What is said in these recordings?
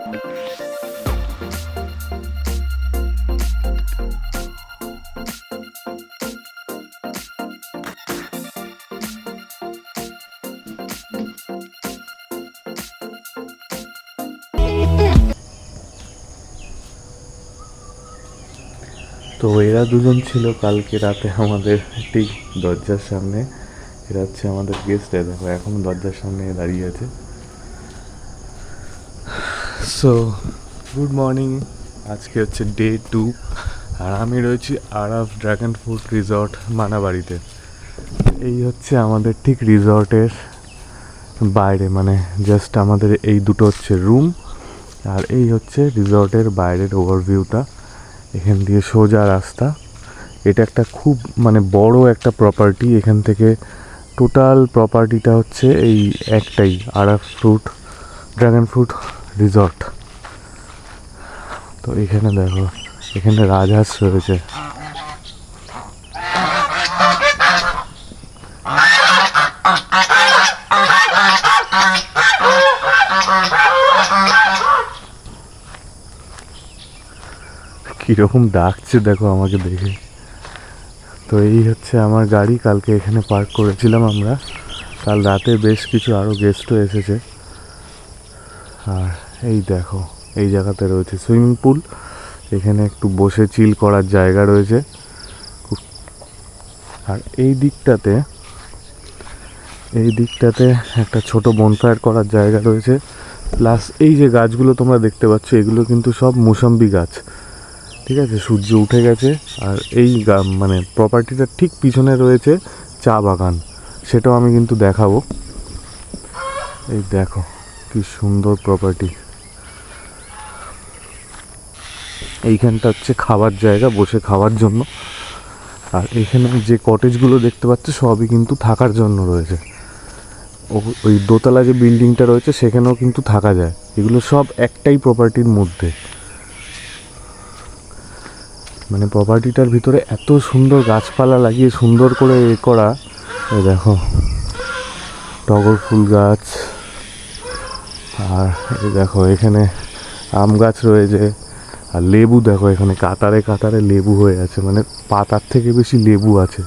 তো এরা দুজন ছিল কালকে রাতে আমাদের ঠিক দরজার সামনে। এরা হচ্ছে আমাদের গেস্ট। দেখো এখন দরজার সামনে দাঁড়িয়ে আছে। So good morning. আজকে হচ্ছে ডে 2 আর আমি রয়েছি আরাফ ড্রাগন ফ্রুট রিসর্ট মানাবাড়িতে। এই হচ্ছে আমাদের ঠিক রিসর্টের বাইরে, মানে জাস্ট আমাদের এই দুটো হচ্ছে রুম, আর এই হচ্ছে রিসর্টের বাইরের ওভারভিউটা। এখান দিয়ে সোজা রাস্তা। এটা একটা খুব মানে বড় একটা প্রপার্টি। এখান থেকে টোটাল প্রপার্টিটা হচ্ছে এই একটাই আরাফ ড্রাগন ফ্রুট রিসর্ট। তো এখানে দেখো, এখানে রাজহাঁস রয়েছে। কীরকম ডাকছে দেখো আমাকে দেখে। তো এই হচ্ছে আমার গাড়ি, কালকে এখানে পার্ক করেছিলাম আমরা। কাল রাতে বেশ কিছু আরও গেস্টও এসেছে। আর এই দেখো, এই জায়গাতে রয়েছে সুইমিং পুল। এখানে একটু বসে চিল করার জায়গা রয়েছে। আর এই দিকটাতে একটা ছোট বনফায়ার করার জায়গা রয়েছে। প্লাস এই যে গাছগুলো তোমরা দেখতে পাচ্ছ, এগুলো কিন্তু সব মুসম্বি গাছ। ঠিক আছে, সূর্য উঠে গেছে। আর এই মানে প্রপার্টিটার ঠিক পিছনে রয়েছে চা বাগান, সেটাও আমি কিন্তু দেখাবো। এই দেখো কি সুন্দর প্রপার্টি। এইখানটা হচ্ছে খাবার জায়গা, বসে খাওয়ার জন্য। আর এখানে যে কটেজগুলো দেখতে পাচ্ছ সবই কিন্তু থাকার জন্য রয়েছে। ওই দোতলা যে বিল্ডিংটা রয়েছে সেখানেও কিন্তু থাকা যায়। এগুলো সব একটাই প্রপার্টির মধ্যে। মানে প্রপার্টিটার ভিতরে এত সুন্দর গাছপালা লাগিয়ে সুন্দর করে করা। এই দেখো টগর ফুল গাছ। আর এই দেখো এখানে আম গাছ রয়েছে। আর লেবু দেখো, এখানে কাতারে কাতারে লেবু হয়ে আছে, মানে পাতার থেকে বেশি লেবু আছে।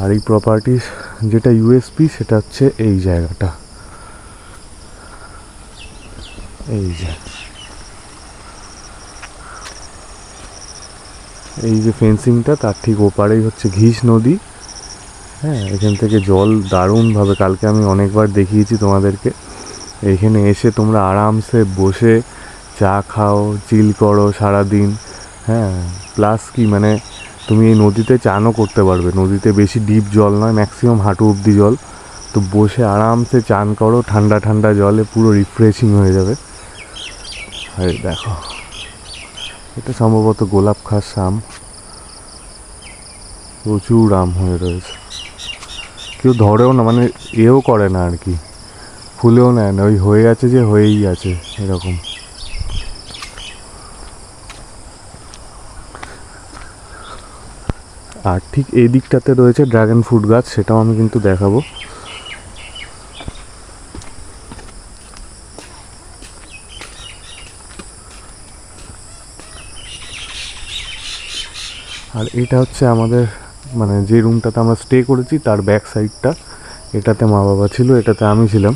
আর এই প্রপার্টির যেটা ইউএসপি সেটা হচ্ছে এই জায়গাটা। এই যে ফেন্সিংটা, তার ঠিক ওপারেই হচ্ছে ঘিস নদী। হ্যাঁ, এখান থেকে জল দারুণভাবে, কালকে আমি অনেকবার দেখিয়েছি তোমাদেরকে। এখানে এসে তোমরা আরামসে বসে চা খাও, চিল করো সারাদিন। হ্যাঁ, প্লাস কি মানে তুমি এই নদীতে চানও করতে পারবে। নদীতে বেশি ডিপ জল নয়, ম্যাক্সিমাম হাঁটু অবধি জল। তো বসে আরামসে চান করো ঠান্ডা ঠান্ডা জলে, পুরো রিফ্রেশিং হয়ে যাবে। আর দেখো, এটা সম্ভবত গোলাপ খাস আম, প্রচুর আম হয়ে রয়েছে। কেউ ধরেও না, মানে এও করে না আর কি, ফুলেও নেয় না, ওই হয়ে আছে যে হয়েই আছে এরকম। আর ঠিক এই দিকটাতে রয়েছে ড্রাগন ফ্রুট গাছ, সেটাও আমি কিন্তু দেখাবো। আর এটা হচ্ছে আমাদের মানে যে রুমটাতে আমরা স্টে করেছি তার ব্যাক সাইডটা। এটাতে মা বাবা ছিল, এটাতে আমি ছিলাম।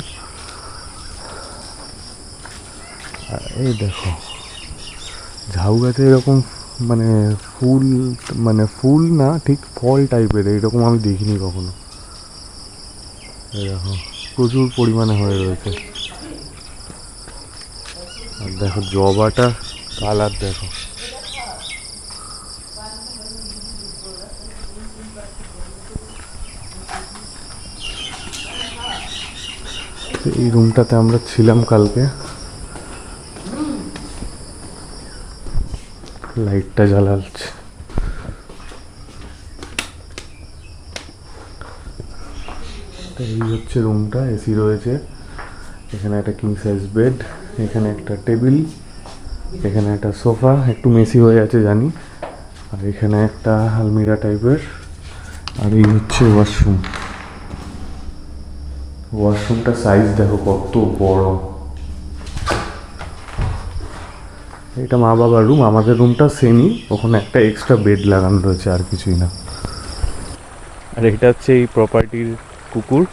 আর এই দেখো ঝাউ গাছে এরকম মানে ফুল, মানে ফুল না ঠিক ফল টাইপের, এইরকম আমি দেখিনি কখনো। এই দেখো প্রচুর পরিমাণে হয়ে রয়েছে। আর দেখো জবাটা কালার দেখো। এই রুমটাতে আমরা ছিলাম কালকে। লাইটটা জ্বালাচ্ছে। এই হচ্ছে রুমটা, এসি রয়েছে। এখানে একটা কিং সাইজ বেড, এখানে একটা টেবিল, এখানে একটা সোফা, একটু মেসি হয়ে আছে জানি। আর এখানে একটা আলমিরা টাইপের, আর এই হচ্ছে ওয়াশরুম। ওয়াশরুমটা সাইজ দেখো কত বড়। এটা মা বাবার রুম, আমাদের রুমটা সেমই, ওখানে একটা এক্সট্রা বেড লাগানো রয়েছে, আর কিছুই না। আর এটা হচ্ছে এই প্রপার্টির কুকুর,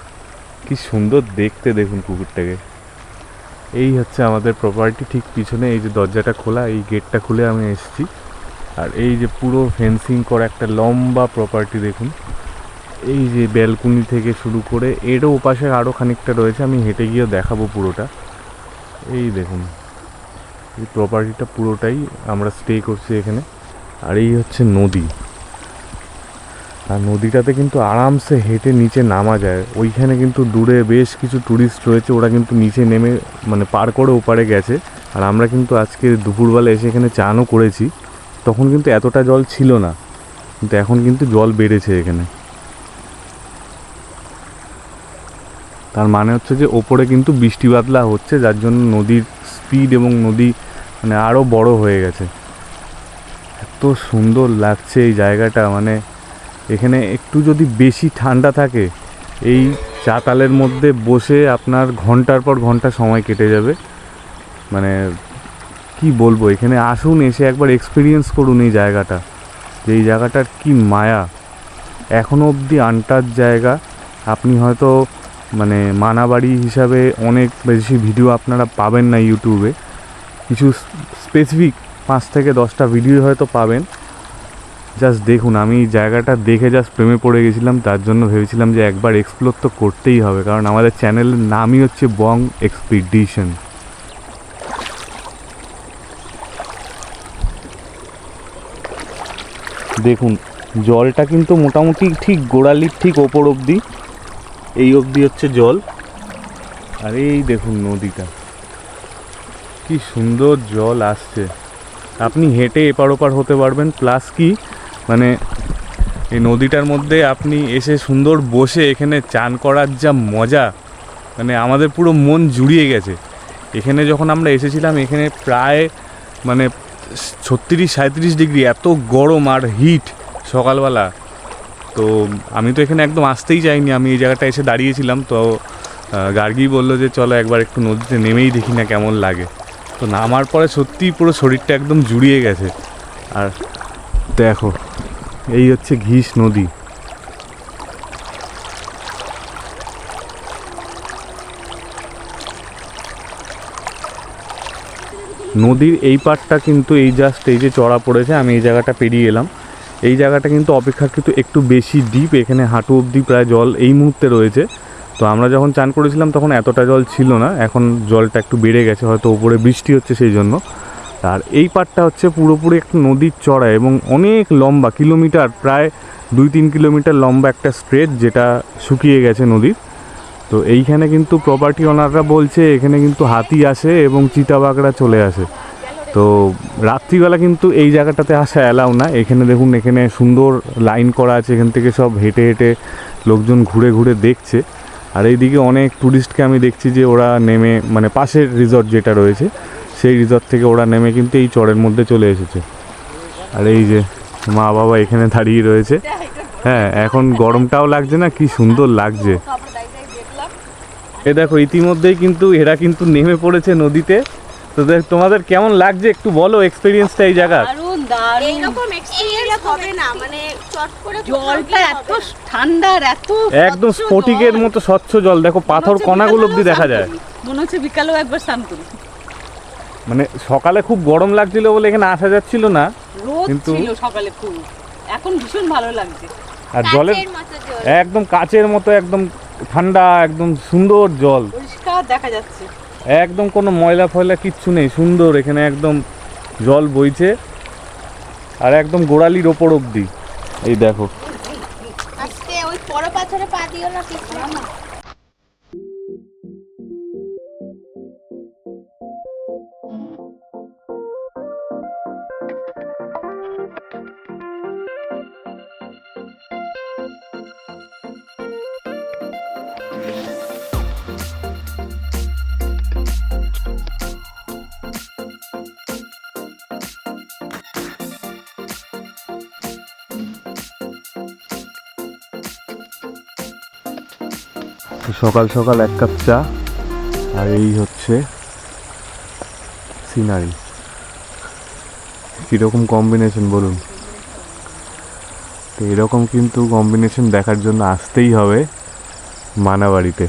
কি সুন্দর দেখতে দেখুন কুকুরটাকে। এই হচ্ছে আমাদের প্রপার্টি, ঠিক পিছনে এই যে দরজাটা খোলা, এই গেটটা খুলে আমি এসেছি। আর এই যে পুরো ফেন্সিং করা একটা লম্বা প্রপার্টি দেখুন, এই যে ব্যালকনি থেকে শুরু করে এরও ওপাশে আরও খানিকটা রয়েছে, আমি হেঁটে গিয়েও দেখাবো পুরোটা। এই দেখুন এই প্রপার্টিটা পুরোটাই আমরা স্টে করছি এখানে। আর এই হচ্ছে নদী, আর নদীটাতে কিন্তু আরামসে হেঁটে নিচে নামা যায়। ওইখানে কিন্তু দূরে বেশ কিছু ট্যুরিস্ট রয়েছে, ওরা কিন্তু নিচে নেমে মানে পার করে ওপারে গেছে। আর আমরা কিন্তু আজকে দুপুরবেলা এসে এখানে চানও করেছি, তখন কিন্তু এতটা জল ছিল না, কিন্তু এখন কিন্তু জল বেড়েছে এখানে। তার মানে হচ্ছে যে ওপরে কিন্তু বৃষ্টি বাদলা হচ্ছে, যার জন্য নদীর স্পিড এবং নদী মানে আরও বড় হয়ে গেছে। এত সুন্দর লাগছে এই জায়গাটা, মানে এখানে একটু যদি বেশি ঠান্ডা থাকে, এই চাতালের মধ্যে বসে আপনার ঘন্টার পর ঘন্টা সময় কেটে যাবে। মানে কি বলবো, এখানে আসুন, এসে একবার এক্সপিরিয়েন্স করুন এই জায়গাটা, যে এই জায়গাটার কি মায়া। এখনও অবধি আনটাচ জায়গা। আপনি হয়তো মানে মানাবাড়ি হিসাবে অনেক বেশি ভিডিও আপনারা পাবেন না ইউটিউবে, কিছু স্পেসিফিক 5 থেকে 10টা ভিডিও হয়তো পাবেন। জাস্ট দেখুন, আমি এই জায়গাটা দেখে জাস্ট প্রেমে পড়ে গেছিলাম, তার জন্য ভেবেছিলাম যে একবার এক্সপ্লোর তো করতেই হবে, কারণ আমাদের চ্যানেলের নামই হচ্ছে বং এক্সপিডিশন। দেখুন জলটা কিন্তু মোটামুটি ঠিক গোড়ালির ঠিক ওপর অবধি, এই অবধি হচ্ছে জল। আর এই দেখুন নদীটা, কি সুন্দর জল আসছে। আপনি হেঁটে এপার ওপার হতে পারবেন, প্লাস কি মানে এই নদীটার মধ্যে আপনি এসে সুন্দর বসে এখানে চান করার যা মজা, মানে আমাদের পুরো মন জুড়িয়ে গেছে। এখানে যখন আমরা এসেছিলাম, এখানে প্রায় মানে 36-37 ডিগ্রি, এত গরম আর হিট সকালবেলা। তো আমি তো এখানে একদম আসতেই চাইনি, আমি এই জায়গাটা এসে দাঁড়িয়েছিলাম। তো গার্গী বললো যে চলো একবার একটু নদীতে নেমেই দেখি না কেমন লাগে। তো নামার পরে সত্যিই পুরো শরীরটা একদম জুড়িয়ে গেছে। আর দেখো এই হচ্ছে ঘিস নদী। নদীর এই পাড়টা কিন্তু এই জাস্ট এই যে চড়া পড়েছে, আমি এই জায়গাটা পেরিয়ে এলাম। এই জায়গাটা কিন্তু অপেক্ষাকৃত একটু বেশি ডিপ, এখানে হাঁটু অবধি প্রায় জল এই মুহূর্তে রয়েছে। তো আমরা যখন চান করেছিলাম তখন এতটা জল ছিল না, এখন জলটা একটু বেড়ে গেছে, হয়তো উপরে বৃষ্টি হচ্ছে সেই জন্য। আর এই পাড়টা হচ্ছে পুরোপুরি একটা নদীর চড়া এবং অনেক লম্বা, কিলোমিটার প্রায় 2-3 কিলোমিটার লম্বা একটা স্ট্রেচ, যেটা শুকিয়ে গেছে নদীর। তো এইখানে কিন্তু প্রপার্টি ওনাররা বলছে এখানে কিন্তু হাতি আসে এবং চিতাবাঘরা চলে আসে। তো রাত্রিবেলা কিন্তু এই জায়গাটাতে আসা অ্যালাউ না। এখানে দেখুন, এখানে সুন্দর লাইন করা আছে, এখান থেকে সব হেঁটে হেঁটে লোকজন ঘুরে ঘুরে দেখছে। আর এইদিকে অনেক ট্যুরিস্টকে আমি দেখছি যে ওরা নেমে মানে পাশের রিসর্ট যেটা রয়েছে সেই রিসর্ট থেকে ওরা নেমে কিন্তু এই চরের মধ্যে চলে এসেছে। আর এই যে মা বাবা এখানে দাঁড়িয়ে রয়েছে। হ্যাঁ, এখন গরমটাও লাগছে না, কি সুন্দর লাগছে। এ দেখো ইতিমধ্যেই কিন্তু এরা কিন্তু নেমে পড়েছে নদীতে। তো তোমাদের কেমন লাগছে একটু বলো এক্সপেরিয়েন্সটা এই জায়গা। দারুণ দারুণ, এইরকম এক্সপেরিয়েন্স হবে না, মানে চট করে জলটা এত ঠান্ডা আর এত একদম স্বচ্ছ স্ফটিকের জল। মতো স্বচ্ছ জল, দেখো পাথর মনে হচ্ছে কণাগুলো অব্দি বিকালেও দেখা স্নান যায়। করি। মনে হচ্ছে বিকালেও একবার স্নান করি। মানে সকালে খুব গরম লাগছিল বলে এখানে আসা যাচ্ছিল না, রোদ কিন্তু- ছিল সকালে খুব, এখন ভীষণ ভালো লাগছে। আর জলের কাচের মতো জল। একদম কাচের মতো, একদম ঠান্ডা, একদম সুন্দর জল, পরিষ্কার দেখা যাচ্ছে। একদম কোনো ময়লা ফয়লা কিচ্ছু নেই, সুন্দর এখানে একদম জল বইছে আর একদম গোড়ালির ওপর অবধি। এই দেখো আজকে ওই বড় পাথরে পা দিও না, পিছনে না। তো সকাল সকাল এক কাপ চা আর এই হচ্ছে সিনারি। কীরকম কম্বিনেশন বলুন? তো এরকম কিন্তু কম্বিনেশন দেখার জন্য আসতেই হবে মানাবাড়িতে।